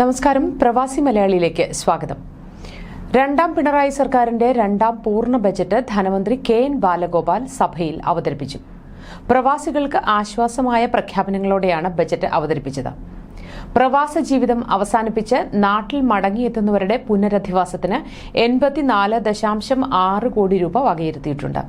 നമസ്കാരം. പ്രവാസി മലയാളിയിലേക്ക് സ്വാഗതം. രണ്ടാം പിണറായി സർക്കാരിന്റെ രണ്ടാം പൂർണ്ണ ബജറ്റ് ധനമന്ത്രി കെ.എൻ. ബാലഗോപാൽ സഭയിൽ അവതരിപ്പിച്ചു. പ്രവാസികൾക്ക് ആശ്വാസമായ പ്രഖ്യാപനങ്ങളോടെയാണ് ബജറ്റ് അവതരിപ്പിച്ചത്. പ്രവാസ ജീവിതം അവസാനിപ്പിച്ച് നാട്ടിൽ മടങ്ങിയെത്തുന്നവരുടെ പുനരധിവാസത്തിന് 84.6 കോടി രൂപ വകയിരുത്തിയിട്ടുണ്ട്.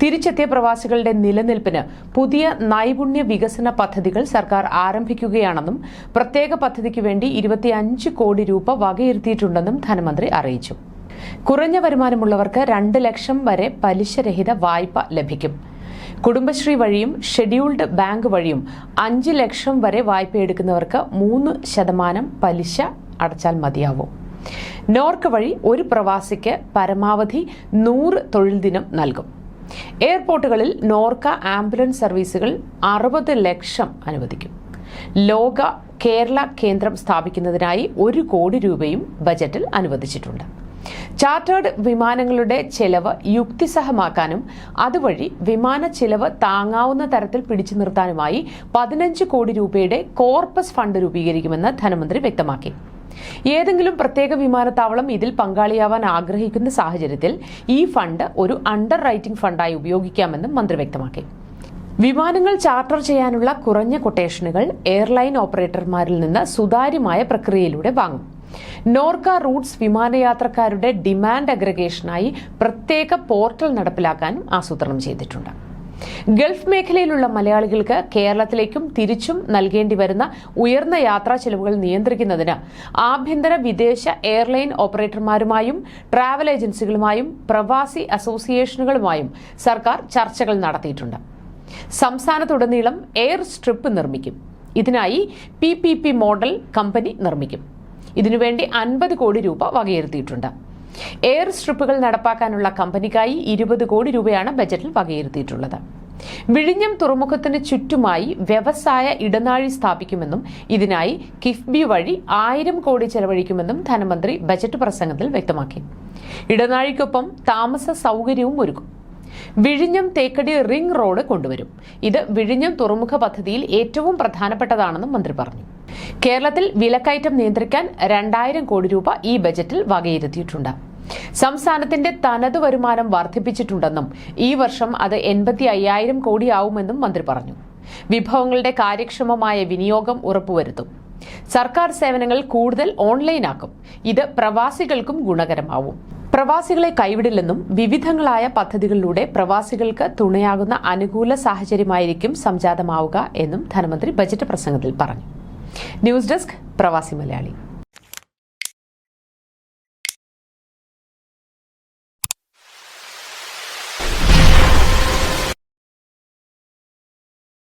തിരിച്ചെത്തിയ പ്രവാസികളുടെ നിലനിൽപ്പിന് പുതിയ നൈപുണ്യ വികസന പദ്ധതികൾ സർക്കാർ ആരംഭിക്കുകയാണെന്നും പ്രത്യേക പദ്ധതിക്ക് വേണ്ടി 25 കോടി രൂപ വകയിരുത്തിയിട്ടുണ്ടെന്നും ധനമന്ത്രി അറിയിച്ചു. കുറഞ്ഞ വരുമാനമുള്ളവർക്ക് 2 ലക്ഷം വരെ പലിശരഹിത വായ്പ ലഭിക്കും. കുടുംബശ്രീ വഴിയും ഷെഡ്യൂൾഡ് ബാങ്ക് വഴിയും 5 ലക്ഷം വരെ വായ്പയെടുക്കുന്നവർക്ക് 3% പലിശ അടച്ചാൽ മതിയാവും. നോർക്ക് വഴി ഒരു പ്രവാസിക്ക് പരമാവധി 100 തൊഴിൽ ദിനം നൽകും. എയർപോർട്ടുകളിൽ നോർക്ക ആംബുലൻസ് സർവീസുകൾ 60 ലക്ഷം അനുവദിക്കും. ലോക കേരള കേന്ദ്രം സ്ഥാപിക്കുന്നതിനായി 1 കോടി രൂപയും ബജറ്റിൽ അനുവദിച്ചിട്ടുണ്ട്. ചാർട്ടേഡ് വിമാനങ്ങളുടെ ചെലവ് യുക്തിസഹമാക്കാനും അതുവഴി വിമാന ചെലവ് താങ്ങാവുന്ന തരത്തിൽ പിടിച്ചു നിർത്താനുമായി 15 കോടി രൂപയുടെ കോർപ്പസ് ഫണ്ട് രൂപീകരിക്കുമെന്ന് ധനമന്ത്രി വ്യക്തമാക്കി. ഏതെങ്കിലും പ്രത്യേക വിമാനത്താവളം ഇതിൽ പങ്കാളിയാവാൻ ആഗ്രഹിക്കുന്ന സാഹചര്യത്തിൽ ഈ ഫണ്ട് ഒരു അണ്ടർ റൈറ്റിംഗ് ഫണ്ടായി ഉപയോഗിക്കാമെന്നും മന്ത്രി വ്യക്തമാക്കി. വിമാനങ്ങൾ ചാർട്ടർ ചെയ്യാനുള്ള കുറഞ്ഞ കൊട്ടേഷനുകൾ എയർലൈൻ ഓപ്പറേറ്റർമാരിൽ നിന്ന് സുതാര്യമായ പ്രക്രിയയിലൂടെ വാങ്ങും. നോർക്ക റൂട്ട്സ് വിമാനയാത്രക്കാരുടെ ഡിമാൻഡ് അഗ്രഗേഷനായി പ്രത്യേക പോർട്ടൽ നടപ്പിലാക്കാനും ആസൂത്രണം ചെയ്തിട്ടുണ്ട്. ഗൾഫ് മേഖലയിലുള്ള മലയാളികൾക്ക് കേരളത്തിലേക്കും തിരിച്ചും നൽകേണ്ടി വരുന്ന ഉയർന്ന യാത്രാ ചെലവുകൾ നിയന്ത്രിക്കുന്നതിന് ആഭ്യന്തര വിദേശ എയർലൈൻ ഓപ്പറേറ്റർമാരുമായും ട്രാവൽ ഏജൻസികളുമായും പ്രവാസി അസോസിയേഷനുകളുമായും സർക്കാർ ചർച്ചകൾ നടത്തിയിട്ടുണ്ട്. സംസ്ഥാനത്തുടനീളം എയർ സ്ട്രിപ്പ് നിർമ്മിക്കും. ഇതിനായി PPP മോഡൽ കമ്പനി നിർമ്മിക്കും. ഇതിനുവേണ്ടി 50 കോടി രൂപ വകയിരുത്തിയിട്ടുണ്ട്. എയർ സ്ട്രിപ്പുകൾ നടപ്പാക്കാനുള്ള കമ്പനിക്കായി 20 കോടി രൂപയാണ് ബജറ്റിൽ വകയിരുത്തിയിട്ടുള്ളത്. വിഴിഞ്ഞം തുറമുഖത്തിന് ചുറ്റുമായി വ്യവസായ ഇടനാഴി സ്ഥാപിക്കുമെന്നും ഇതിനായി കിഫ്ബി വഴി 1000 കോടി ചെലവഴിക്കുമെന്നും ധനമന്ത്രി ബജറ്റ് പ്രസംഗത്തിൽ വ്യക്തമാക്കി. ഇടനാഴിക്കൊപ്പം താമസ സൗകര്യവും ഒരുക്കും. വിഴിഞ്ഞം തേക്കടി റിംഗ് റോഡ് കൊണ്ടുവരും. ഇത് വിഴിഞ്ഞം തുറമുഖ പദ്ധതിയിൽ ഏറ്റവും പ്രധാനപ്പെട്ടതാണെന്നും മന്ത്രി പറഞ്ഞു. കേരളത്തിൽ വിലക്കയറ്റം നിയന്ത്രിക്കാൻ 2000 കോടി രൂപ ഈ ബജറ്റിൽ വകയിരുത്തിയിട്ടുണ്ട്. സംസ്ഥാനത്തിന്റെ തനത് വരുമാനം വർദ്ധിപ്പിച്ചിട്ടുണ്ടെന്നും ഈ വർഷം അത് 85,000 കോടിയാവുമെന്നും മന്ത്രി പറഞ്ഞു. വിഭവങ്ങളുടെ കാര്യക്ഷമമായ വിനിയോഗം ഉറപ്പുവരുത്തും. സർക്കാർ സേവനങ്ങൾ കൂടുതൽ ഓൺലൈനാക്കും. ഇത് പ്രവാസികൾക്കും ഗുണകരമാവും. പ്രവാസികളെ കൈവിടില്ലെന്നും വിവിധങ്ങളായ പദ്ധതികളിലൂടെ പ്രവാസികൾക്ക് തുണയാകുന്ന അനുകൂല സാഹചര്യമായിരിക്കും സംജാതമാവുക എന്നും ധനമന്ത്രി ബജറ്റ് പ്രസംഗത്തിൽ പറഞ്ഞു. ന്യൂസ് ഡെസ്ക് പ്രവാസി മലയാളി.